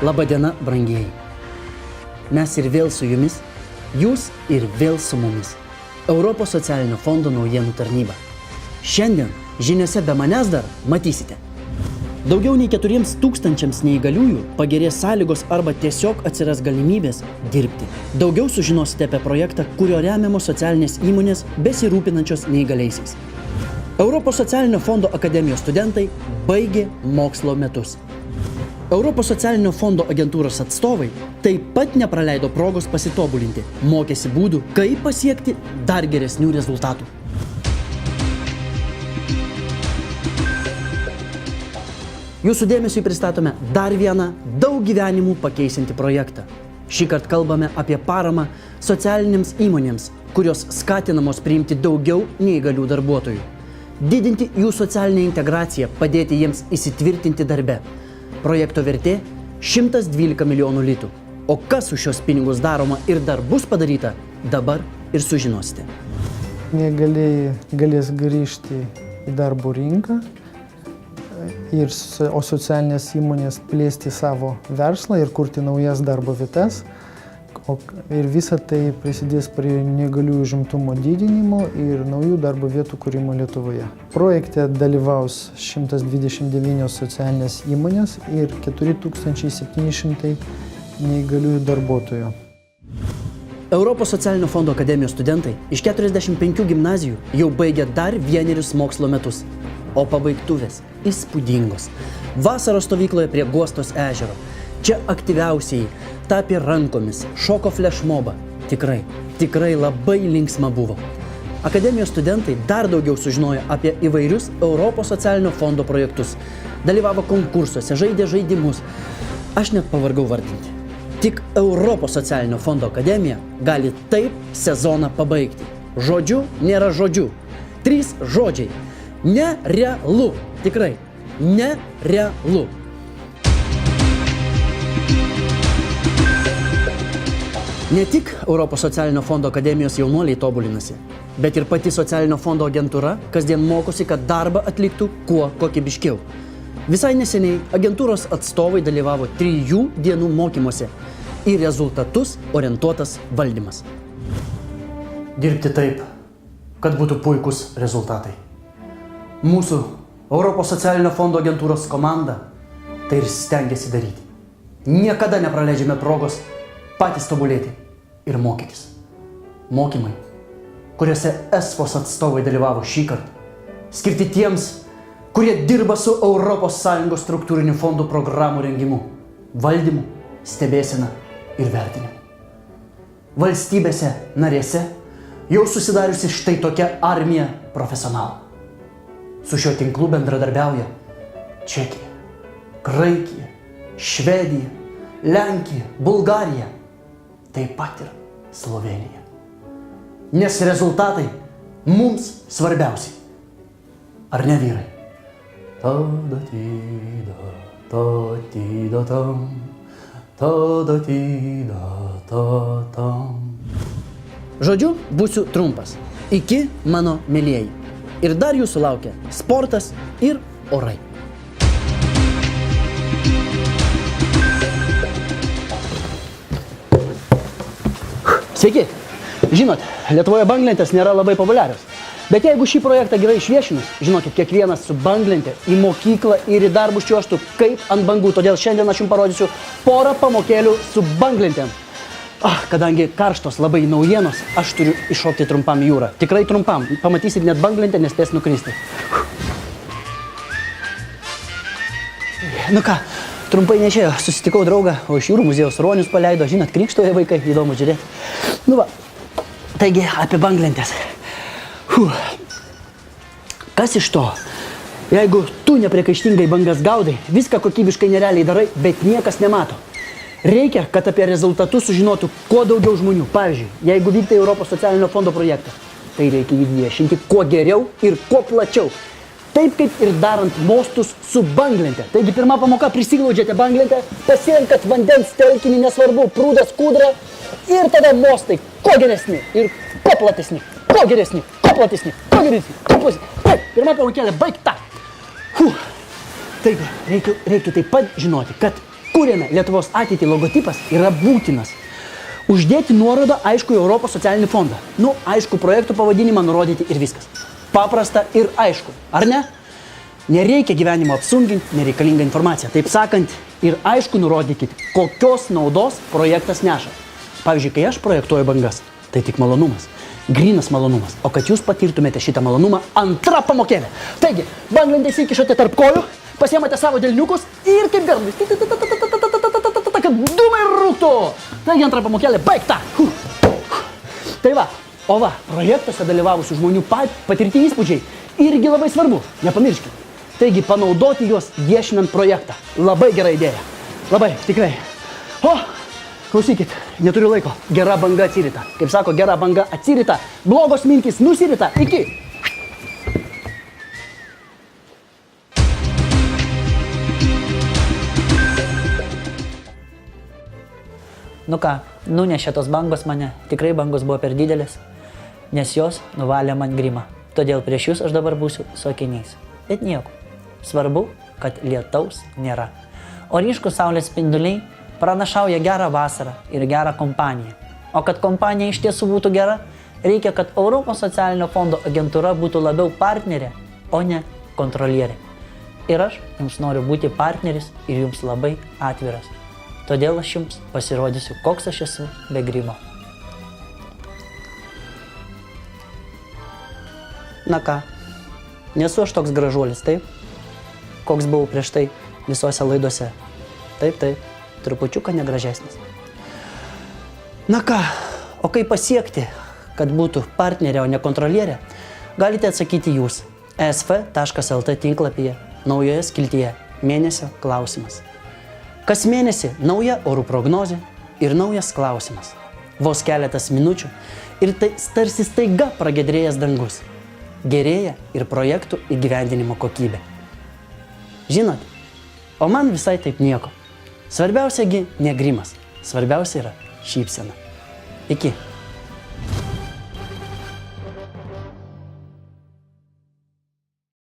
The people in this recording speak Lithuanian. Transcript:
Labadiena, brangieji. Mes ir vėl su jumis, jūs ir vėl su mumis. Europos socialinio fondo naujienų tarnyba. Šiandien žiniose be manęs dar matysite. Daugiau nei 4,000 neįgaliųjų pagerės sąlygos arba tiesiog atsiras galimybės dirbti. Daugiau sužinosite apie projektą, kurio remiamos socialinės įmonės besirūpinančios neįgaliaisiais. Europos socialinio fondo akademijos studentai baigė mokslo metus. Europos socialinio fondo agentūros atstovai taip pat nepraleido progos pasitobulinti, mokėsi būdų, kaip pasiekti dar geresnių rezultatų. Jūsų dėmesiui pristatome dar vieną daug gyvenimų pakeisinti projektą. Šįkart kalbame apie paramą socialinėms įmonėms, kurios skatinamos priimti daugiau neįgalių darbuotojų. Didinti jų socialinę integraciją, padėti jiems įsitvirtinti darbe. Projekto vertė 112 milijonų litų. O kas už šios pinigus daroma ir dar bus padaryta, dabar ir sužinosite. Neįgalieji galės grįžti į darbo rinką, o socialinės įmonės plėsti savo verslą ir kurti naujas darbo vietas. Ir visa tai prisidės prie neįgaliųjų užimtumo didinimo ir naujų darbo vietų kūrimo Lietuvoje. Projekte dalyvaus 129 socialinės įmonės ir 4700 neįgaliųjų darbuotojų. Europos socialinio fondo akademijos studentai iš 45 gimnazijų jau baigė dar vienerius mokslo metus, o pabaigtuvės įspūdingos. Vasaros stovykloje prie Guostos ežero. Čia aktyviausiai tapė rankomis, šoko flešmobą. Tikrai labai linksma buvo. Akademijos studentai dar daugiau sužinojo apie įvairius Europos socialinio fondo projektus. Dalyvavo konkursuose, žaidė žaidimus. Aš net pavargau vardinti. Tik Europos socialinio fondo akademija gali taip sezoną pabaigti. Žodžiu nėra žodžių. 3 žodžiai. Nerealu. Tikrai. Nerealu. Ne tik Europos socialinio fondo akademijos jaunuoliai tobulinasi, bet ir pati socialinio fondo agentūra kasdien mokosi, kad darbą atliktų kuo kokybiškiau. Visai neseniai agentūros atstovai dalyvavo 3 dienų mokymuose į rezultatus orientuotas valdymas. Dirbti taip, kad būtų puikūs rezultatai. Mūsų Europos socialinio fondo agentūros komanda tai ir stengiasi daryti. Niekada nepraleidžiame progos patys tobulėti ir mokytis. Mokymai, kuriuose ESFOS atstovai dalyvavo šįkart, skirti tiems, kurie dirba su ES struktūrinių fondų programų rengimu, valdymu, stebėsena ir vertinimu. Valstybėse narėse jau susidariusi štai tokia armija profesionalų. Su šiuo tinklu bendradarbiauja Čekija, Graikija, Švedija, Lenkija, Bulgarija, taip pat ir Slovenija. Nes rezultatai mums svarbiausi. Ar ne, vyrai? Žodžiu, būsiu trumpas. Iki, mano mielieji. Ir dar jūsų laukia sportas ir orai. Sveiki! Žinot, Lietuvoje banglentės nėra labai populiarios. Bet jeigu šį projektą gerai išviešinus, žinokit, kiekvienas su banglente į mokyklą ir į darbus čiuožtų kaip ant bangų. Todėl šiandien aš jums parodysiu porą pamokėlių su banglentėm. Kadangi karštos labai naujienos, aš turiu iššokti trumpam į jūrą. Tikrai trumpam. Pamatysit, net banglentę nespės nukristi. Nu ką, trumpai nešėjo. Susitikau draugą, o iš jūrų muziejaus ruonius paleido. Žinot, krikštoje vaikai, įdomu žiūrėti. Nu va, taigi apie banglentės. Kas iš to? Jeigu tu nepriekaištingai bangas gaudai, viską kokybiškai nerealiai darai, bet niekas nemato. Reikia, kad apie rezultatus sužinotų kuo daugiau žmonių. Pavyzdžiui, jeigu vyktai Europos socialinio fondo projektą, tai reikia jį viešinti kuo geriau ir kuo plačiau. Taip kaip ir darant mostus su banglente. Taigi pirma pamoka, prisiglaudžiate banglentę, pasirenkat vandens telkinį, nesvarbu, prūdas, kūdra, ir tada mostai kuo geresni ir kuo platesni, kuo geresni, kuo platesni, kuo geresni, kuo platesni. Taip, pirma pamokėlė baigta. Taigi, reiktų taip pat žinoti, kad Kūrėme Lietuvos ateitį logotipas yra būtinas. Uždėti nuorodą aišku į Europos socialinį fondą. Aišku, projektų pavadinimą nurodyti ir viskas. Paprasta ir aišku, ar ne? Nereikia gyvenimo apsunkinti nereikalingą informaciją. Taip sakant, ir aišku nurodykit, kokios naudos projektas neša. Pavyzdžiui, kai aš projektuoju bangas, tai tik malonumas. Grynas malonumas. O kad jūs patirtumėte šitą malonumą, antra pamokėlė. Taigi, banglentės įkišote tarp kojų, pasiemate savo delniukus ir kaip garlais. Kad dūmai rūktų. Taigi, antra pamokėlė baigta. Tai va, projektuose dalyvavusių žmonių patirti įspūdžiai irgi labai svarbu. Nepamirškite. Taigi, panaudoti juos viešinant projektą. Labai gera idėja. Labai, tikrai. Klausykit, neturiu laiko. Gera banga atsirita. Kaip sako, gera banga atsirita. Blogos mintys nusirita. Iki. Nunešė tos bangos mane. Tikrai bangos buvo per didelės, nes jos nuvalė man grimą. Todėl prieš jūs aš dabar būsiu su akiniais. Bet nieko. Svarbu, kad lietaus nėra. O ryškų saulės spinduliai pranašauja gerą vasarą ir gerą kompaniją. O kad kompanija iš tiesų būtų gera, reikia, kad Europos socialinio fondo agentūra būtų labiau partnerė, o ne kontrolierė. Ir aš jums noriu būti partneris ir jums labai atviras. Todėl aš jums pasirodysiu, koks aš esu be grimo. Nesu aš toks gražuolis, taip? Koks buvau prieš tai visose laidose. Taip, trupučiuką negražesnis. O kaip pasiekti, kad būtų partnerė, o ne kontrolierė, galite atsakyti jūs esf.lt tinklapyje, naujoje skiltyje mėnesio klausimas. Kas mėnesį nauja orų prognozė ir naujas klausimas. Vos keletas minučių ir tai tarsi staiga pragiedrėjęs dangus. Gerėja ir projektų įgyvendinimo kokybė. Žinot, o man visai taip nieko. Svarbiausiagi ne grimas, svarbiausia yra šypsena. Iki.